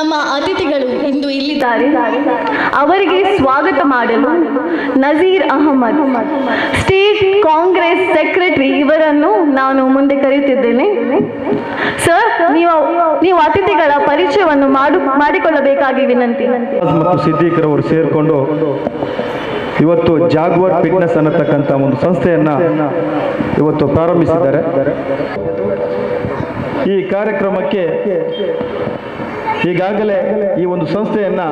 ನಮ್ಮ ಅತಿಥಿಗಳು ಇಂದು ಇಲ್ಲಿದ್ದಾರೆ. ಅವರಿಗೆ ಸ್ವಾಗತ ಮಾಡಲು ನಜೀರ್ ಅಹಮದ್, ಸ್ಟೇಟ್ ಕಾಂಗ್ರೆಸ್ ಸೆಕ್ರೆಟರಿ, ಇವರನ್ನು ನಾನು ಮುಂದೆ ಕರೆಯುತ್ತಿದ್ದೇನೆ. ಸರ್, ನೀವು ಅತಿಥಿಗಳ ಪರಿಚಯವನ್ನು ಮಾಡಿಕೊಳ್ಳಬೇಕಾಗಿ ವಿನಂತಿ. ಮತ್ತು ಸಿದ್ದಿಕರ್ ಅವರು ಸೇರಿಕೊಂಡು ಇವತ್ತು ಜಾಗ್ವಾರ್ ಫಿಟ್ನೆಸ್ ಅನ್ನತಕ್ಕಂಥ ಒಂದು ಸಂಸ್ಥೆಯನ್ನು ಇವತ್ತು ಪ್ರಾರಂಭಿಸಿದ್ದಾರೆ. ಈ ಕಾರ್ಯಕ್ರಮಕ್ಕೆ ಈಗಾಗಲೇ ಈ ಒಂದು ಸಂಸ್ಥೆಯನ್ನು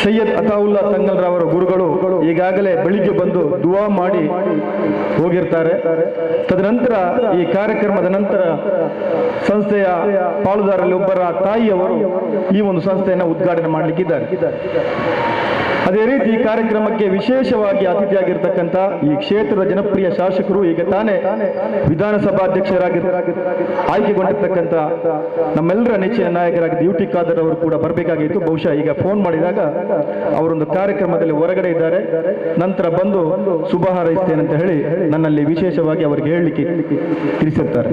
ಸೈಯದ್ ಅತಾವುಲ್ಲಾ ತಂಗಲ್ರವರ ಗುರುಗಳು ಈಗಾಗಲೇ ಬೆಳಿಗ್ಗೆ ಬಂದು ದುವಾ ಮಾಡಿ ಹೋಗಿರ್ತಾರೆ. ತದನಂತರ ಈ ಕಾರ್ಯಕ್ರಮದ ನಂತರ ಸಂಸ್ಥೆಯ ಪಾಲುದಾರರಲ್ಲಿ ಒಬ್ಬರ ತಾಯಿಯವರು ಈ ಒಂದು ಸಂಸ್ಥೆಯನ್ನು ಉದ್ಘಾಟನೆ ಮಾಡಲಿಕ್ಕಿದ್ದಾರೆ. ಅದೇ ರೀತಿ ಈ ಕಾರ್ಯಕ್ರಮಕ್ಕೆ ವಿಶೇಷವಾಗಿ ಅತಿಥಿಯಾಗಿರ್ತಕ್ಕಂಥ ಈ ಕ್ಷೇತ್ರದ ಜನಪ್ರಿಯ ಶಾಸಕರು, ಈಗ ತಾನೇ ವಿಧಾನಸಭಾಧ್ಯಕ್ಷರಾಗಿ ಆಯ್ಕೆಗೊಂಡಿರ್ತಕ್ಕಂಥ ನಮ್ಮೆಲ್ಲರ ನೆಚ್ಚಿನ ನಾಯಕರಾಗಿದ್ದ ಯುಟಿ ಖಾದರ್ ಅವರು ಕೂಡ ಬರಬೇಕಾಗಿತ್ತು. ಬಹುಶಃ ಈಗ ಫೋನ್ ಮಾಡಿದಾಗ ಅವರೊಂದು ಕಾರ್ಯಕ್ರಮದಲ್ಲಿ ಹೊರಗಡೆ ಇದ್ದಾರೆ. ನಂತರ ಬಂದು ಶುಭ ಹಾರೈಸ್ತೇನೆ ಅಂತ ಹೇಳಿ ನನ್ನಲ್ಲಿ ವಿಶೇಷವಾಗಿ ಅವರಿಗೆ ಹೇಳಲಿಕ್ಕೆ ತಿಳಿಸಿರ್ತಾರೆ.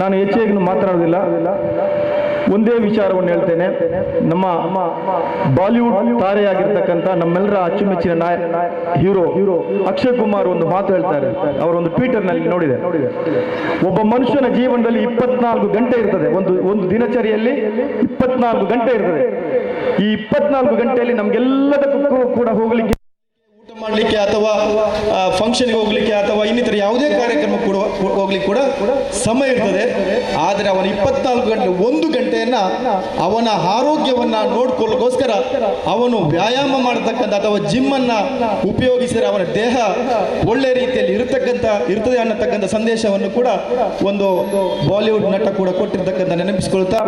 ನಾನು ಹೆಚ್ಚೇನು ಮಾತನಾಡುವುದಿಲ್ಲ, ಒಂದೇ ವಿಚಾರವನ್ನು ಹೇಳ್ತೇನೆ. ನಮ್ಮ ಬಾಲಿವುಡ್ ತಾರೆಯಾಗಿರ್ತಕ್ಕಂಥ ನಮ್ಮೆಲ್ಲರ ಅಚ್ಚುಮೆಚ್ಚಿನ ಹೀರೋ ಅಕ್ಷಯ್ ಕುಮಾರ್ ಒಂದು ಮಾತು ಹೇಳ್ತಾರೆ. ಅವರೊಂದು ಟ್ವಿಟರ್ನಲ್ಲಿ ನೋಡಿದೆ, ಒಬ್ಬ ಮನುಷ್ಯನ ಜೀವನದಲ್ಲಿ 24 ಗಂಟೆ ಇರ್ತದೆ. ಒಂದು ದಿನಚರಿಯಲ್ಲಿ 24 ಗಂಟೆ ಇರ್ತದೆ. ಈ 24 ಗಂಟೆಯಲ್ಲಿ ನಮ್ಗೆಲ್ಲದಕ್ಕೂ ಕೂಡ ಹೋಗ್ಲಿಕ್ಕೆ, ಊಟ ಮಾಡಲಿಕ್ಕೆ ಅಥವಾ ಫಂಕ್ಷನ್ಗೆ ಹೋಗ್ಲಿಕ್ಕೆ ಅಥವಾ ಇನ್ನಿತರ ಯಾವುದೇ ಕಾರ್ಯಕ್ರಮ ಕೂಡ ಹೋಗ್ಲಿಕ್ಕೆ ಕೂಡ ಸಮಯ ಇರ್ತದೆ. ಆದರೆ ಅವನ 24 ಗಂಟೆ 1 ಗಂಟೆಯನ್ನ ಅವನ ಆರೋಗ್ಯವನ್ನ ನೋಡ್ಕೊಳ್ಳೋಕ್ಕೋಸ್ಕರ ಅವನು ವ್ಯಾಯಾಮ ಮಾಡತಕ್ಕಂಥ ಅಥವಾ ಜಿಮ್ ಅನ್ನ ಉಪಯೋಗಿಸಿದರೆ ಅವನ ದೇಹ ಒಳ್ಳೆ ರೀತಿಯಲ್ಲಿ ಇರ್ತದೆ ಅನ್ನತಕ್ಕಂಥ ಸಂದೇಶವನ್ನು ಕೂಡ ಒಂದು ಬಾಲಿವುಡ್ ನಟ ಕೂಡ ಕೊಟ್ಟಿರ್ತಕ್ಕಂಥ ನೆನಪಿಸಿಕೊಳ್ತಾ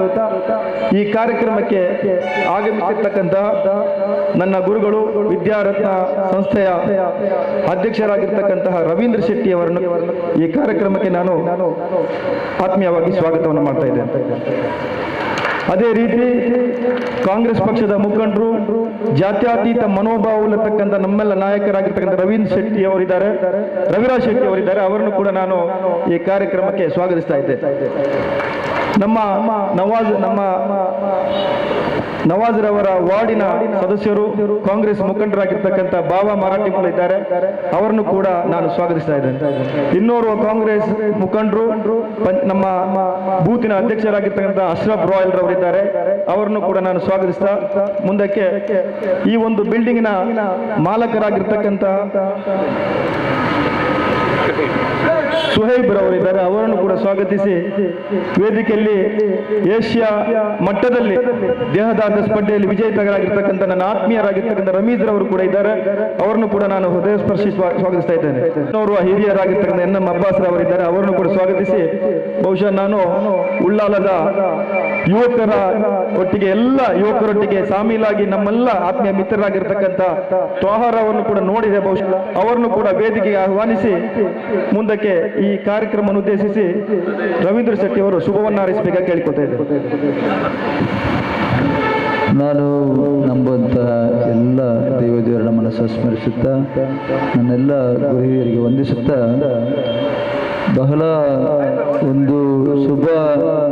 ಈ ಕಾರ್ಯಕ್ರಮಕ್ಕೆ ಆಗಮಿಸಿರ್ತಕ್ಕಂಥ ನನ್ನ ಗುರುಗಳು ವಿದ್ಯಾರತ್ನ ಸಂಸ್ಥೆಯ ಅಧ್ಯಕ್ಷರಾಗಿರ್ತಕ್ಕಂತಹ ರವೀಂದ್ರ ಶೆಟ್ಟಿ ಅವರನ್ನು ಈ ಕಾರ್ಯಕ್ರಮಕ್ಕೆ ನಾನು ಆತ್ಮೀಯವಾಗಿ ಸ್ವಾಗತವನ್ನು ಮಾಡ್ತಾ ಇದ್ದೇನೆ. ಅದೇ ರೀತಿ ಕಾಂಗ್ರೆಸ್ ಪಕ್ಷದ ಮುಖಂಡರು, ಜಾತ್ಯತೀತ ಮನೋಭಾವವಿರತಕ್ಕಂಥ ನಮ್ಮೆಲ್ಲ ನಾಯಕರಾಗಿರ್ತಕ್ಕಂಥ ರವೀಂದ್ರ ಶೆಟ್ಟಿ ಅವರಿದ್ದಾರೆ, ರವಿರಾಜ್ ಶೆಟ್ಟಿ ಅವರಿದ್ದಾರೆ. ಅವರನ್ನು ಕೂಡ ನಾನು ಈ ಕಾರ್ಯಕ್ರಮಕ್ಕೆ ಸ್ವಾಗತಿಸ್ತಾ ಇದ್ದೆ. ನಮ್ಮ ನವಾಜ್ರವರ ವಾರ್ಡಿನ ಸದಸ್ಯರು, ಕಾಂಗ್ರೆಸ್ ಮುಖಂಡರಾಗಿರ್ತಕ್ಕಂಥ ಬಾಬಾ ಮರಾಠಿಮಲ್ ಇದ್ದಾರೆ, ಅವರನ್ನು ಕೂಡ ನಾನು ಸ್ವಾಗತಿಸ್ತಾ ಇದ್ದೇನೆ. ಇನ್ನೋರ್ವ ಕಾಂಗ್ರೆಸ್ ಮುಖಂಡರು, ನಮ್ಮ ಬೂತಿನ ಅಧ್ಯಕ್ಷರಾಗಿರ್ತಕ್ಕಂಥ ಅಶ್ರಫ್ ರಾಯಲ್ ರವರಿದ್ದಾರೆ, ಅವರನ್ನು ಕೂಡ ನಾನು ಸ್ವಾಗತಿಸ್ತಾ ಮುಂದಕ್ಕೆ ಈ ಒಂದು ಬಿಲ್ಡಿಂಗಿನ ಮಾಲಕರಾಗಿರ್ತಕ್ಕಂಥ ಸುಹೈಬ್ ರವರಿದ್ದಾರೆ, ಅವರನ್ನು ಕೂಡ ಸ್ವಾಗತಿಸಿ ವೇದಿಕೆಯಲ್ಲಿ ಏಷ್ಯಾ ಮಟ್ಟದಲ್ಲಿ ದೇಹದಾರ್ಢ್ಯ ಸ್ಪರ್ಧೆಯಲ್ಲಿ ವಿಜೇತರಾಗಿರ್ತಕ್ಕಂಥ ನನ್ನ ಆತ್ಮೀಯರಾಗಿರ್ತಕ್ಕಂಥ ರಮೀಜ್ ರವರು ಕೂಡ ಇದ್ದಾರೆ, ಅವರನ್ನು ಕೂಡ ನಾನು ಹೃದಯ ಸ್ಪರ್ಶಿ ಸ್ವಾಗತಿಸ್ತಾ ಇದ್ದೇನೆ. ಅವರು ಹಿರಿಯರಾಗಿರ್ತಕ್ಕಂಥ ಎನ್ ಎಂ ಅಬ್ಬಾಸ್ ರವರಿದ್ದಾರೆ, ಅವರನ್ನು ಕೂಡ ಸ್ವಾಗತಿಸಿ ಬಹುಶಃ ನಾನು ಉಳ್ಳಾಲದ ಯುವಕರ ಒಟ್ಟಿಗೆ, ಎಲ್ಲ ಯುವಕರೊಟ್ಟಿಗೆ ಸಾಮೀಲಾಗಿ ನಮ್ಮೆಲ್ಲ ಆತ್ಮೀಯ ಮಿತ್ರರಾಗಿರ್ತಕ್ಕಂಥ ತ್ವಾಹಾರವನ್ನು ಕೂಡ ನೋಡಿದೆ. ಬಹುಶಃ ಅವರನ್ನು ಕೂಡ ವೇದಿಕೆಗೆ ಆಹ್ವಾನಿಸಿ ಮುಂದಕ್ಕೆ ಈ ಕಾರ್ಯಕ್ರಮವನ್ನು ಉದ್ದೇಶಿಸಿ ರವೀಂದ್ರ ಶೆಟ್ಟಿ ಅವರು ಶುಭವನ್ನು ಹಾರೈಸಬೇಕಾಗಿ ಕೇಳಿಕೊಳ್ತಾ ಇದ್ದೇನೆ. ನಾನು ನಂಬುವಂತಹ ಎಲ್ಲ ದೇವದೇವರ ನಮ್ಮನ್ನು ಸ್ಮರಿಸುತ್ತಾ, ನನ್ನೆಲ್ಲ ಗುರುಹಿಯರಿಗೆ ವಂದಿಸುತ್ತಾ, ಬಹಳ ಒಂದು ಶುಭ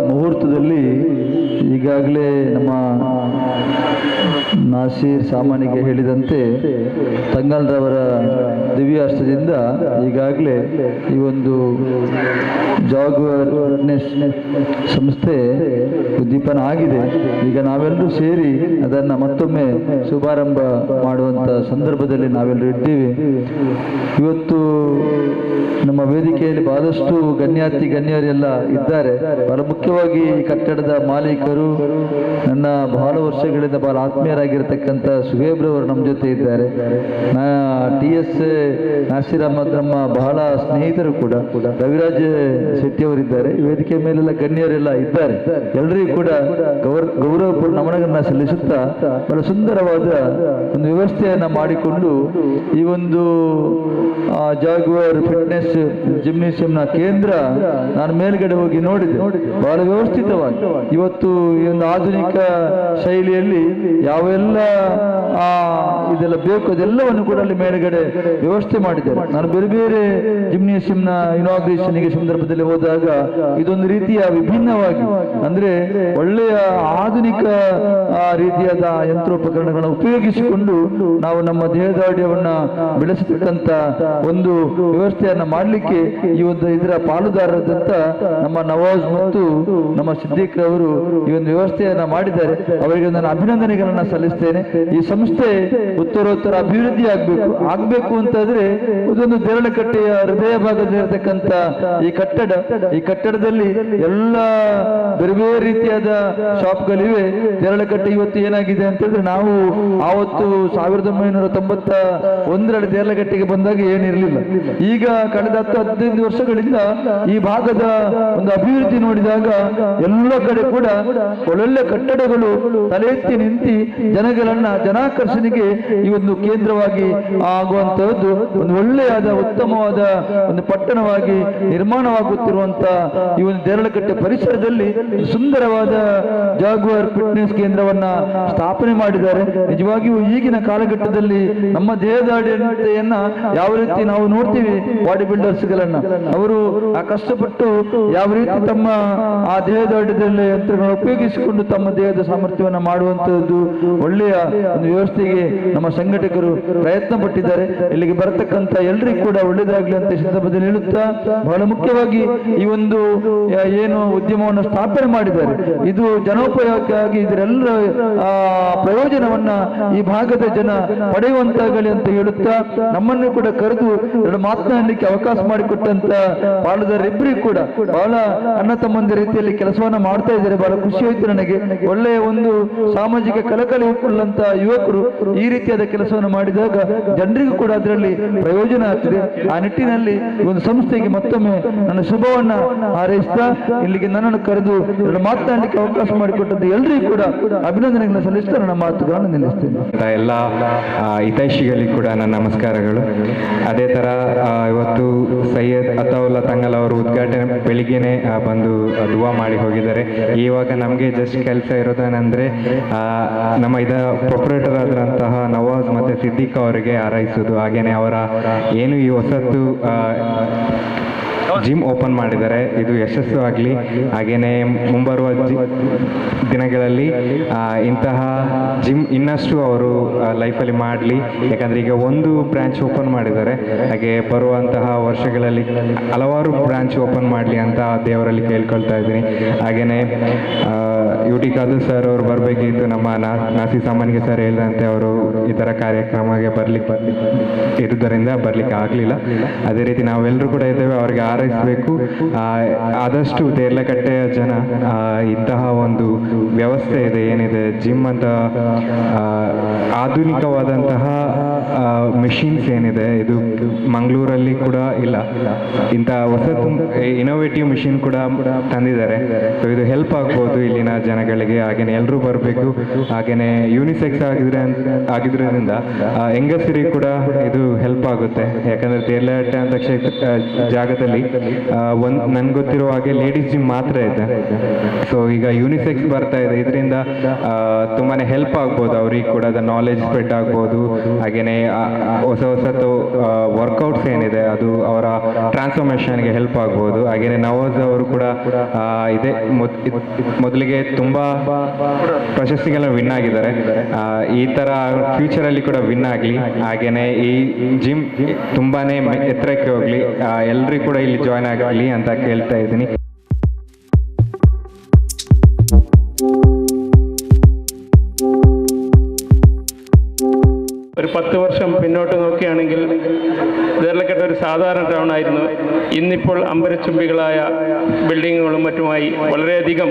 ಮುಹೂರ್ತದಲ್ಲಿ ಈಗಾಗಲೇ ನಮ್ಮ ನಾಸೀರ್ ಸಾಮಾನಿಗೆ ಹೇಳಿದಂತೆ ತಂಗಲ್ರವರ ದಿವ್ಯಾಸ್ತ್ರದಿಂದ ಈಗಾಗಲೇ ಈ ಒಂದು ಜಾಗ್ವಾರ್ ಫಿಟ್ನೆಸ್ ಸಂಸ್ಥೆ ಉದ್ದೀಪನ ಆಗಿದೆ. ಈಗ ನಾವೆಲ್ಲರೂ ಸೇರಿ ಅದನ್ನು ಮತ್ತೊಮ್ಮೆ ಶುಭಾರಂಭ ಮಾಡುವಂಥ ಸಂದರ್ಭದಲ್ಲಿ ನಾವೆಲ್ಲರೂ ಇದ್ದೀವಿ. ಇವತ್ತು ನಮ್ಮ ವೇದಿಕೆಯಲ್ಲಿ ಬಹಳಷ್ಟು ಗಣ್ಯರೆಲ್ಲ ಇದ್ದಾರೆ. ಬಹಳ ಮುಖ್ಯವಾಗಿ ಈ ಕಟ್ಟಡದ ಮಾಲೀಕರು, ನನ್ನ ಬಹಳ ವರ್ಷಗಳಿಂದ ಬಹಳ ಆತ್ಮೀಯರಾಗಿರ್ತಕ್ಕಂಥ ಸುಹೇಬ್ರವರು ನಮ್ಮ ಜೊತೆ ಇದ್ದಾರೆ. TS ನಾಸಿರ್ ಅಹಮದ್ ನಮ್ಮ ಬಹಳ ಸ್ನೇಹಿತರು ಕೂಡ, ರವಿರಾಜ್ ಶೆಟ್ಟಿ ಅವರಿದ್ದಾರೆ. ವೇದಿಕೆ ಮೇಲೆಲ್ಲ ಗಣ್ಯರೆಲ್ಲ ಇದ್ದಾರೆ. ಎಲ್ಲರಿಗೂ ಕೂಡ ಗೌರವಪೂರ್ಣ ನಮನಗಳನ್ನ ಸಲ್ಲಿಸುತ್ತಾ ಬಹಳ ಸುಂದರವಾದ ಒಂದು ವ್ಯವಸ್ಥೆಯನ್ನ ಮಾಡಿಕೊಂಡು ಈ ಒಂದು ಜಾಗ್ವಾರ್ ಫಿಟ್ನೆಸ್ ಜಿಮ್ನೇಷಿಯಂನ ಕೇಂದ್ರ ನಾನು ಮೇಲ್ಗಡೆ ಹೋಗಿ ನೋಡಿದೆ. ಬಹಳ ವ್ಯವಸ್ಥಿತವಾಗಿ ಇವತ್ತು ಈ ಒಂದು ಆಧುನಿಕ ಶೈಲಿಯಲ್ಲಿ ಯಾವೆಲ್ಲ ಇದೆಲ್ಲ ಬೇಕು ಅದೆಲ್ಲವನ್ನು ಕೂಡ ಅಲ್ಲಿ ಮೇಲ್ಗಡೆ ವ್ಯವಸ್ಥೆ ಮಾಡಿದ್ದಾರೆ. ನಾನು ಬೇರೆ ಬೇರೆ ಜಿಮ್ನೇಷಿಯಂನ ಇನಾಗ್ರೇಷನ್ಗೆ ಸಂದರ್ಭದಲ್ಲಿ ಹೋದಾಗ ಇದೊಂದು ರೀತಿಯ ವಿಭಿನ್ನವಾಗಿ ಅಂದ್ರೆ ಒಳ್ಳೆಯ ಆಧುನಿಕ ರೀತಿಯಾದ ಯಂತ್ರೋಪಕರಣಗಳನ್ನು ಉಪಯೋಗಿಸಿಕೊಂಡು ನಾವು ನಮ್ಮ ದೇಹದಾಢ್ಯವನ್ನ ಬೆಳೆಸತಕ್ಕಂತ ಒಂದು ವ್ಯವಸ್ಥೆಯನ್ನ ಮಾಡಲಿಕ್ಕೆ ಈ ಒಂದು ಇದರ ಪಾಲುದಾರರಾದಂತ ನಮ್ಮ ನವಾಜ್ ಮತ್ತು ನಮ್ಮ ಸಿದ್ದಿಕ್ ಅವರು ಈ ಒಂದು ವ್ಯವಸ್ಥೆಯನ್ನ ಮಾಡಿದ್ದಾರೆ. ಅವರಿಗೆ ನಾನು ಅಭಿನಂದನೆಗಳನ್ನ ಸಲ್ಲಿಸ್ತೇನೆ. ಈ ಸಂಸ್ಥೆ ಉತ್ತರೋತ್ತರ ಅಭಿವೃದ್ಧಿ ಆಗ್ಬೇಕು ಅಂತಾದ್ರೆ ಇದೊಂದು ದೇರಳಕಟ್ಟೆಯ ಹೃದಯ ಭಾಗದಲ್ಲಿರತಕ್ಕಂತ ಈ ಕಟ್ಟಡದಲ್ಲಿ ಎಲ್ಲ ಬೇರೆ ಬೇರೆ ರೀತಿಯಾದ ಶಾಪ್ಗಳಿವೆ. ದೇರಳಕಟ್ಟೆ ಇವತ್ತು ಏನಾಗಿದೆ ಅಂತ ಹೇಳಿದ್ರೆ, ನಾವು ಆವತ್ತು 1991ರಲ್ಲಿ ದೇರಳಕಟ್ಟೆಗೆ ಬಂದಾಗ ಏನಿರಲಿಲ್ಲ. ಈಗ ಕಳೆದ 10-15 ವರ್ಷಗಳಿಂದ ಈ ಭಾಗದ ಒಂದು ಅಭಿವೃದ್ಧಿ ನೋಡಿದಾಗ ಎಲ್ಲ ಕಡೆ ಕೂಡ ಒಳ್ಳೊಳ್ಳೆ ಕಟ್ಟಡಗಳು ತಲೆ ಎತ್ತಿ ನಿಂತು ಜನಾಕರ್ಷಣೆಗೆ ಈ ಒಂದು ಕೇಂದ್ರವಾಗಿ ಆಗುವಂತಹದ್ದು ಒಂದು ಒಳ್ಳೆಯಾದ ಉತ್ತಮವಾದ ಒಂದು ಪಟ್ಟಣವಾಗಿ ನಿರ್ಮಾಣವಾಗುತ್ತಿರುವಂತ ಈ ಒಂದು ದೇರಳಕಟ್ಟೆ ಪರಿಸರದಲ್ಲಿ ಸುಂದರವಾದ ಜಾಗ್ವಾರ್ ಫಿಟ್ನೆಸ್ ಕೇಂದ್ರವನ್ನ ಸ್ಥಾಪನೆ ಮಾಡಿದ್ದಾರೆ. ನಿಜವಾಗಿಯೂ ಈಗಿನ ಕಾಲಘಟ್ಟದಲ್ಲಿ ನಮ್ಮ ದೇಹದಾಢ್ಯತೆಯನ್ನ ಯಾವ ರೀತಿ ನಾವು ನೋಡ್ತೀವಿ, ಬಾಡಿ ಬಿಲ್ಡರ್ಸ್ಗಳನ್ನ ಅವರು ಕಷ್ಟಪಟ್ಟು ಯಾವ ರೀತಿ ತಮ್ಮ ಆ ದೇಹದಾಢ್ಯದಲ್ಲಿ ಯಂತ್ರಗಳನ್ನು ಉಪಯೋಗಿಸಿಕೊಂಡು ತಮ್ಮ ದೇಹದ ಸಾಮರ್ಥ್ಯವನ್ನು ಮಾಡುವಂತದ್ದು ಒಳ್ಳೆಯ ಒಂದು ವ್ಯವಸ್ಥೆಗೆ ನಮ್ಮ ಸಂಘಟಕರು ಪ್ರಯತ್ನ ಪಟ್ಟಿದ್ದಾರೆ. ಇಲ್ಲಿಗೆ ಬರತಕ್ಕಂತ ಎಲ್ರಿಗೂ ಕೂಡ ಒಳ್ಳೆಯದಾಗಲಿ ಅಂತ ಸಂದರ್ಭದಲ್ಲಿ ಹೇಳುತ್ತಾ, ಬಹಳ ಮುಖ್ಯವಾಗಿ ಈ ಒಂದು ಏನು ಉದ್ಯಮವನ್ನು ಸ್ಥಾಪನೆ ಮಾಡಿದ್ದಾರೆ ಇದು ಜನೋಪಯೋಗಕ್ಕಾಗಿ ಇದರೆಲ್ಲ ಪ್ರಯೋಜನವನ್ನ ಈ ಭಾಗದ ಜನ ಪಡೆಯುವಂತಾಗಲಿ ಅಂತ ಹೇಳುತ್ತಾ, ನಮ್ಮನ್ನು ಕೂಡ ಕರೆದು ಎರಡು ಮಾತನಾಡಲಿಕ್ಕೆ ಅವಕಾಶ ಮಾಡಿಕೊಟ್ಟಂತ ಪಾಲುದಾರರಿಬ್ಬರಿಗೂ ಕೂಡ ಬಹಳ ಅಣ್ಣ ತಮ್ಮಂದ ರೀತಿಯಲ್ಲಿ ಕೆಲಸವನ್ನ ಮಾಡ್ತಾ ಇದ್ದಾರೆ. ಬಹಳ ಖುಷಿ ಹೋಯ್ತು ನನಗೆ. ಒಳ್ಳೆಯ ಒಂದು ಸಾಮಾಜಿಕ ಕಳಕಳಿ ಉಳ್ಳಂತ ಯುವಕರು ಈ ರೀತಿಯಾದ ಕೆಲಸವನ್ನು ಮಾಡಿದಾಗ ಜನರಿಗೂ ಕೂಡ ಅದರಲ್ಲಿ ಪ್ರಯೋಜನ ಆಗ್ತದೆ. ಆ ನಿಟ್ಟಿನಲ್ಲಿ ಒಂದು ಸಂಸ್ಥೆಗೆ ಮತ್ತೊಮ್ಮೆ ನನ್ನ ಶುಭವನ್ನ ಹಾರೈಸ್ತಾ ಇಲ್ಲಿಗೆ ನನ್ನನ್ನು ಕರೆದು ಎರಡು ಮಾತನಾಡಲಿಕ್ಕೆ ಅವಕಾಶ ಮಾಡಿಕೊಟ್ಟಂತ ಎಲ್ರಿಗೂ ಕೂಡ ಅಭಿನಂದನೆಗಳನ್ನ ಸಲ್ಲಿಸ್ತಾ ನನ್ನ ಮಾತುಗಳನ್ನು ನಿಲ್ಲಿಸ್ತೇನೆ. ಎಲ್ಲ ಹಿತೈಷಿಗಳಿಗೆ ಕೂಡ ನನ್ನ ನಮಸ್ಕಾರಗಳು. ಅದೇ ತರ ಇವತ್ತು ಸೈಯದ್ ಅತಾವುಲ್ಲಾ ತಂಗಲ್ ಅವರು ಉದ್ಘಾಟನೆ ಬೆಳಿಗ್ಗೆನೆ ಬಂದು ದುವಾ ಮಾಡಿ ಹೋಗಿದ್ದಾರೆ. ಇವಾಗ ನಮಗೆ ಜಸ್ಟ್ ಕೆಲಸ ಇರೋದೇನೆಂದ್ರೆ ನಮ್ಮ ಪ್ರೊಪರೇಟರ್ ಆದಂತಹ ನವಾಜ್ ಮತ್ತೆ ಸಿದ್ದಿಕ್ ಅವರಿಗೆ ಹಾರೈಸೋದು. ಹಾಗೇನೆ ಅವರ ಏನು ಈ ಹೊಸತು ಜಿಮ್ ಓಪನ್ ಮಾಡಿದ್ದಾರೆ, ಇದು ಯಶಸ್ಸು ಆಗಲಿ. ಹಾಗೇನೆ ಮುಂಬರುವ ದಿನಗಳಲ್ಲಿ ಇಂತಹ ಜಿಮ್ ಇನ್ನಷ್ಟು ಅವರು ಲೈಫಲ್ಲಿ ಮಾಡಲಿ. ಯಾಕಂದರೆ ಈಗ ಒಂದು ಬ್ರಾಂಚ್ ಓಪನ್ ಮಾಡಿದ್ದಾರೆ, ಹಾಗೆ ಬರುವಂತಹ ವರ್ಷಗಳಲ್ಲಿ ಹಲವಾರು ಬ್ರಾಂಚ್ ಓಪನ್ ಮಾಡಲಿ ಅಂತ ದೇವರಲ್ಲಿ ಕೇಳ್ಕೊಳ್ತಾ ಇದ್ದೀನಿ. ಹಾಗೆಯೇ ಯುಟಿ ಖಾದರ್ ಸರ್ ಅವರು ಬರಬೇಕಿತ್ತು, ನಮ್ಮ ನಾಸಿ ಸಾಮಾನ್ಯ ಸರ್ ಹೇಳಿದಂತೆ ಅವರು ಈ ಥರ ಕಾರ್ಯಕ್ರಮಕ್ಕೆ ಇರುವುದರಿಂದ ಬರಲಿಕ್ಕೆ ಆಗಲಿಲ್ಲ. ಅದೇ ರೀತಿ ನಾವೆಲ್ಲರೂ ಕೂಡ ಇದ್ದೇವೆ, ಅವರಿಗೆ ಹಾರೈಸಬೇಕು. ಆದಷ್ಟು ದೇರ್ಲಕಟ್ಟೆಯ ಜನ ಇಂತಹ ಒಂದು ವ್ಯವಸ್ಥೆ ಇದೆ ಏನಿದೆ ಜಿಮ್ ಅಂತ ಆಧುನಿಕವಾದಂತಹ ಮೆಷಿನ್ಸ್ ಏನಿದೆ, ಇದು ಮಂಗಳೂರಲ್ಲಿ ಕೂಡ ಇಲ್ಲ. ಇಂತಹ ಹೊಸ ಇನೋವೇಟಿವ್ ಮಿಷಿನ್ ಕೂಡ ತಂದಿದ್ದಾರೆ. ಸೊ ಇದು ಹೆಲ್ಪ್ ಆಗ್ಬೋದು ಇಲ್ಲಿನ ಜನಗಳಿಗೆ. ಹಾಗೇನೆ ಎಲ್ಲರೂ ಬರಬೇಕು. ಹಾಗೇನೆ ಯೂನಿಸೆಕ್ಸ್ ಆಗಿದ್ರಿಂದ ಹೆಂಗಸರಿಗೆ ಕೂಡ ಇದು ಹೆಲ್ಪ್ ಆಗುತ್ತೆ. ಯಾಕಂದ್ರೆ ದೇರ್ಲಕಟ್ಟೆ ಅಂತ ಜಾಗದಲ್ಲಿ ನನ್ಗೆ ಗೊತ್ತಿರುವ ಹಾಗೆ ಲೇಡೀಸ್ ಜಿಮ್ ಮಾತ್ರ ಇದೆ. ಸೊ ಈಗ ಯೂನಿಸೆಕ್ಸ್ ಬರ್ತಾ ಇದೆ, ಇದರಿಂದ ತುಂಬಾನೇ ಹೆಲ್ಪ್ ಆಗ್ಬೋದು ಅವ್ರಿಗೆ ಕೂಡ. ಅದ ನಾಲೆಜ್ ಸ್ಪ್ರೆಡ್ ಆಗ್ಬೋದು. ಹಾಗೇನೆ ಹೊಸತು ವರ್ಕೌಟ್ಸ್ ಏನಿದೆ ಅದು ಅವರ ಟ್ರಾನ್ಸ್ಫಾರ್ಮೇಶನ್ಗೆ ಹೆಲ್ಪ್ ಆಗ್ಬೋದು. ಹಾಗೇನೆ ನವಾಜ್ ಅವರು ಕೂಡ ಇದೆ ಮೊದಲಿಗೆ ತುಂಬಾ ಪ್ರಶಸ್ತಿಗಳನ್ನ ವಿನ್ ಆಗಿದ್ದಾರೆ. ಈ ತರ ಫ್ಯೂಚರ್ ಅಲ್ಲಿ ಕೂಡ ವಿನ್ ಆಗಲಿ. ಹಾಗೇನೆ ಈ ಜಿಮ್ ತುಂಬಾನೇ ಎತ್ತರಕ್ಕೆ ಹೋಗ್ಲಿ, ಎಲ್ರಿಗೂ ಕೂಡ ಇಲ್ಲಿ ಜಾಯ್ನ್ ಆಗಲಿ ಅಂತ ಕೇಳ್ತಾ ಇದ್ದೀನಿ. ഒരു 10 വർഷം പിന്നോട്ട് നോക്കുകയാണെങ്കിൽ ദേർലക്കട്ട ഒരു സാധാരണ ടൗൺ ആയിരുന്നു. ഇന്നിപ്പോൾ അമ്പരച്ചുംബികളായ ബിൽഡിങ്ങുകളും മറ്റുമായി വളരെയധികം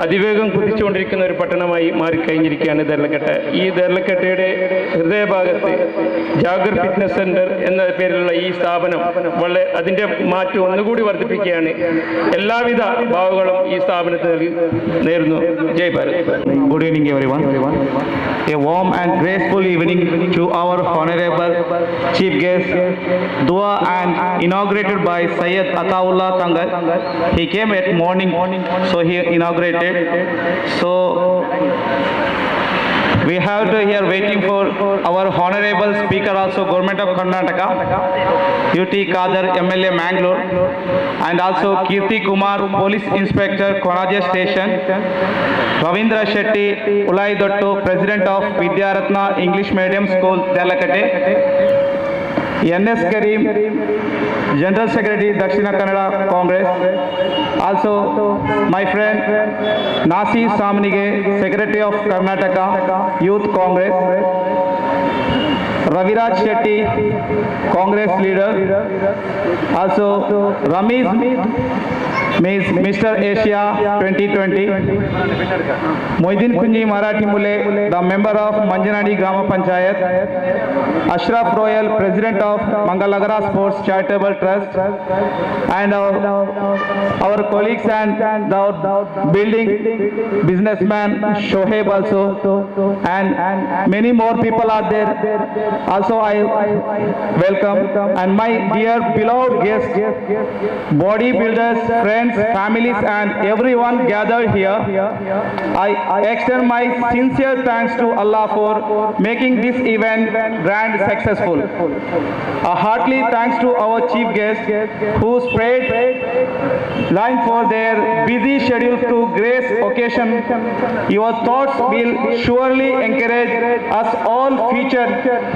അതിവേഗം കുതിച്ചുകൊണ്ടിരിക്കുന്ന ഒരു പട്ടണമായി മാറിക്കഴിഞ്ഞിരിക്കുകയാണ് ദേർലക്കട്ട. ഈ ദേർലക്കട്ടയുടെ ഹൃദയഭാഗത്ത് ജാഗർ ഫിറ്റ്നസ് സെന്റർ എന്ന പേരിലുള്ള ഈ സ്ഥാപനം വളരെ അതിൻ്റെ മാറ്റം ഒന്നുകൂടി വർദ്ധിപ്പിക്കുകയാണ്. എല്ലാവിധ ഭാവങ്ങളും ഈ സ്ഥാപനത്തിന് നേരുന്നു. ജയ് Bharat. Good evening everyone. A warm and graceful evening to our honorable chief guest, dua and inaugurated by Sayyid Ataullah Tangal. He came at morning, so he inaugurated. So We have to here waiting for our Honorable Speaker also Government of Karnataka, UT Kadar MLA Mangalore, and also Kirti Kumar Police Inspector Konaje Station, Ravindra Shetty Ulaidottu President of Vidyaratna English Medium School Delakate, NS Karim General Secretary Dakshina Kannada Congress, also my friend Nasi Samnige Secretary of Karnataka Youth Congress, Raviraj Shetty Congress leader, also Ramesh Mr. Asia 2020, Moidin Kunji Marathi Mule, the member of Manjanadi Grama Panchayat, Ashraf Royal, President of Mangalagara Sports Charitable Trust, and our colleagues and the building businessman Shoaib also, and many more people are there. Also I welcome, and my dear beloved guests, bodybuilders, friends, families and everyone gathered here. I extend my sincere thanks to Allah for making this event grand successful. A heartily thanks to our chief guest who spread line for their busy schedule to grace occasion. Your thoughts will surely encourage us all future,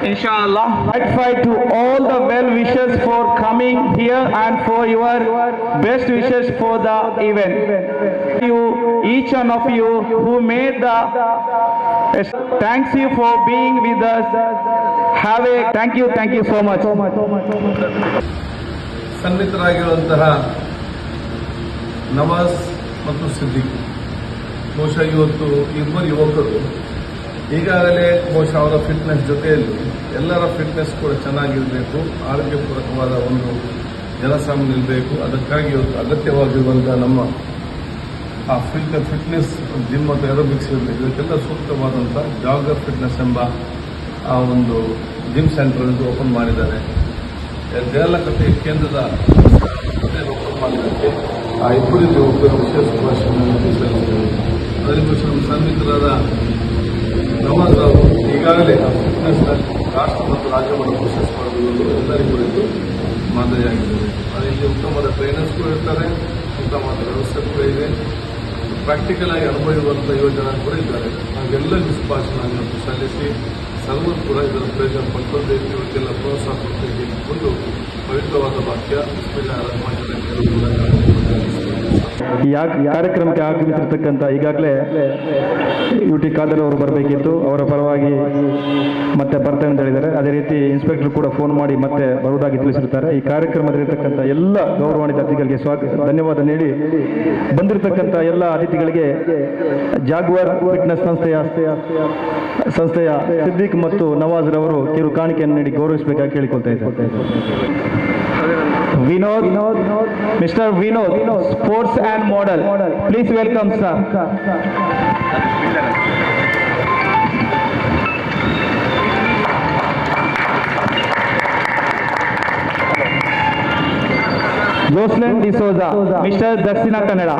inshallah. Grateful to all the well wishers for coming here and for your best wishes for the event. You, each one of you who made the thanks you for being with us. Have a thank you so much. ಸನ್ನಿಹಿತರಾಗಿರುವಂತಹ Nawaz ಮತ್ತು ಸಿದ್ದಿಕ್ ಬಹುಶಃ ಇವತ್ತು ಇಬ್ಬರು ಯುವಕರು ಈಗಾಗಲೇ ಬಹುಶಃ ಅವರ fitness ಜೊತೆಯಲ್ಲಿ ಎಲ್ಲರ ಫಿಟ್ನೆಸ್ ಕೂಡ ಚೆನ್ನಾಗಿರಬೇಕು, ಆರೋಗ್ಯಪೂರ್ವಕವಾದ ಒಂದು ಜನಸಾಮಾನ್ಯ ನಿಲ್ಲಬೇಕು. ಅದಕ್ಕಾಗಿ ಇವತ್ತು ಅಗತ್ಯವಾಗಿರುವಂತಹ ನಮ್ಮ ಆ ಫಿಟ್ನೆಸ್ ಜಿಮ್ ಮತ್ತು ಏರೋಬಿಕ್ಸ್ ಇರಬೇಕು. ಇದಕ್ಕೆಲ್ಲ ಸೂಕ್ತವಾದಂಥ ಜಾಗರ್ ಫಿಟ್ನೆಸ್ ಎಂಬ ಆ ಒಂದು ಜಿಮ್ ಸೆಂಟರ್ ಎಂದು ಓಪನ್ ಮಾಡಿದ್ದಾರೆ. ದೇಹಲಕಟ್ಟೆ ಕೇಂದ್ರದ ಓಪನ್ ಮಾಡಿದ್ದಕ್ಕೆ ಆ ಇಬ್ಬರಿಗೆ ಒಬ್ಬರು ವಿಶೇಷ ಶುಭಾಶಯಗಳನ್ನು ಸಲ್ಲಿಸಿದ್ದಾರೆ. ಅದರಿಂದ ನಮ್ಮ ಸನ್ನಿಹಿತರಾದ ನವಾಜ್ ಅವರು ಈಗಾಗಲೇ ಆ ಫಿಟ್ನೆಸ್ನಲ್ಲಿ ರಾಷ್ಟ್ರ ಮತ್ತು ರಾಜ್ಯ ಮಟ್ಟ ಪ್ರಶಸ್ತಿ ಪಡೆದುಕೊಂಡು ಎಲ್ಲರಿಗೂ ಕುರಿತು ಮಾದರಿಯಾಗಿದ್ದಾರೆ. ಅದರಲ್ಲಿ ಉತ್ತಮವಾದ ಟ್ರೈನರ್ಸ್ ಕೂಡ ಇರ್ತಾರೆ, ಉತ್ತಮವಾದ ವ್ಯವಸ್ಥೆ ಕೂಡ ಇದೆ, ಪ್ರಾಕ್ಟಿಕಲ್ ಆಗಿ ಅನುಭವ ಇರುವಂಥ ಯುವಜನ ಕೂಡ ಇದ್ದಾರೆ. ಹಾಗೆಲ್ಲರಿಗೂ ಶುಭಾಶಯಗಳನ್ನು ಸಲ್ಲಿಸಿ ಸರ್ವರು ಕೂಡ ಇದರ ಪ್ರಯೋಜನ ಪಡ್ಕೊಳ್ಬೇಕು. ಇವಕ್ಕೆಲ್ಲ ಪ್ರೋತ್ಸಾಹ ಕೊಟ್ಟು ಪವಿತ್ರವಾದ ವಾಕ್ಯ ಈ ಕಾರ್ಯಕ್ರಮಕ್ಕೆ ಆಗಮಿಸಿರ್ತಕ್ಕಂಥ ಈಗಾಗಲೇ UT ಖಾದರ್ ಅವರು ಬರಬೇಕಿತ್ತು, ಅವರ ಪರವಾಗಿ ಮತ್ತೆ ಬರ್ತಾರೆ ಅಂತ ಹೇಳಿದ್ದಾರೆ. ಅದೇ ರೀತಿ ಇನ್ಸ್ಪೆಕ್ಟರ್ ಕೂಡ ಫೋನ್ ಮಾಡಿ ಮತ್ತೆ ಬರುವುದಾಗಿ ತಿಳಿಸಿರ್ತಾರೆ. ಈ ಕಾರ್ಯಕ್ರಮದಲ್ಲಿರ್ತಕ್ಕಂಥ ಎಲ್ಲ ಗೌರವಾನ್ವಿತ ಅತಿಥಿಗಳಿಗೆ ಧನ್ಯವಾದ ನೀಡಿ ಬಂದಿರತಕ್ಕಂಥ ಎಲ್ಲ ಅತಿಥಿಗಳಿಗೆ ಜಾಗ್ವಾರ್ ಫಿಟ್ನೆಸ್ ಸಂಸ್ಥೆಯ ಸಿದ್ದಿಕ್ ಮತ್ತು ನವಾಜ್ ರವರು ಕಿರು ಕಾಣಿಕೆಯನ್ನು ನೀಡಿ ಗೌರವಿಸಬೇಕಾಗಿ ಕೇಳಿಕೊಳ್ತಾ ಇದ್ದಾರೆ. Vinod, Mr. Vinod, sports and model. Please welcome, sir. Jocelyn D'Souza, Mr. Dakshina Kannada.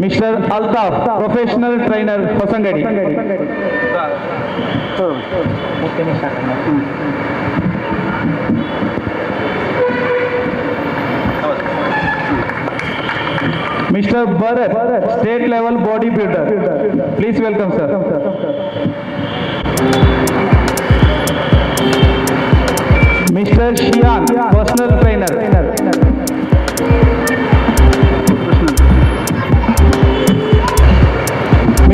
Mr. Altaf, professional trainer, Hosangadi. Mr. Bharat, state level bodybuilder. Please welcome, sir. Mr. Shian, personal trainer.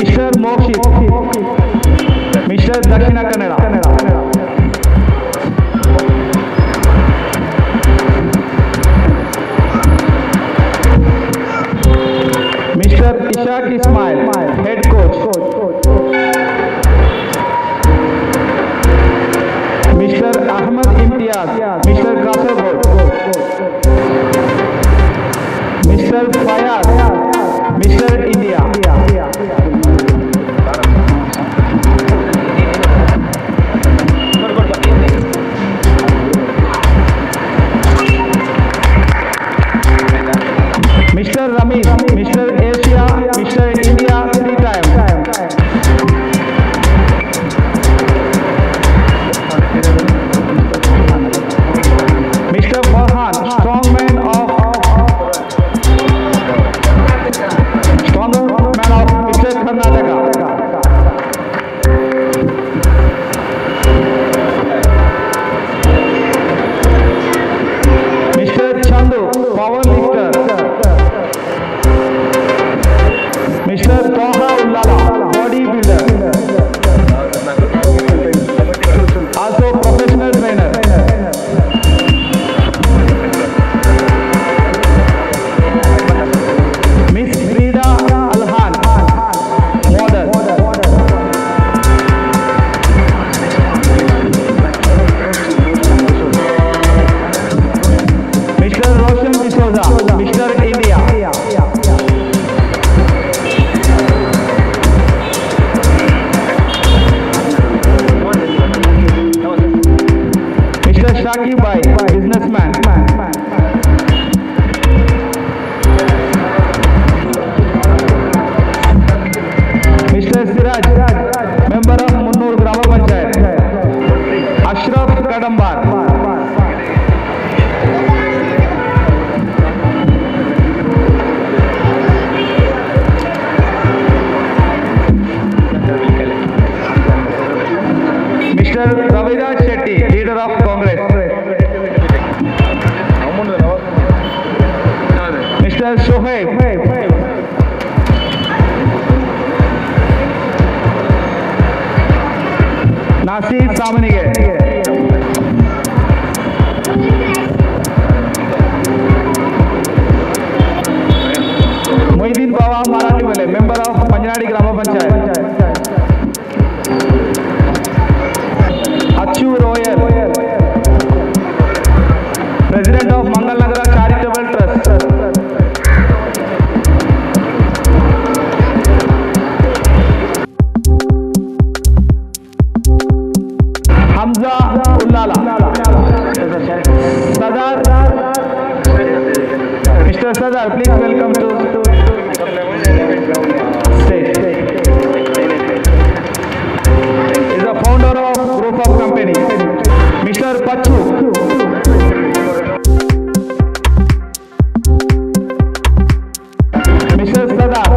Mr. Mokshit, Mr. Dakshina Kannada. Mr. Ishaq Ismail, head coach. Mr. Ahmad Imtiaz, Mr. Kasargod. Mr. Fayaz, Mr. India. Raviraj, member of Munnur grama panchayat. Ashraf Kadambar. Mister Raviraj Shetty, leader of Congress. Mister Shoaib. Naseer Samanige. Moideen Bava Maratimale, member of Manjanadi grama panchayat. Achu Royal, president of Mangalnagar charitable trust. Hamza Ullal. Sadar. Mister Sadar, please welcome to stage. is the founder of group of company. Mr. Pachu. Mr. Sadar.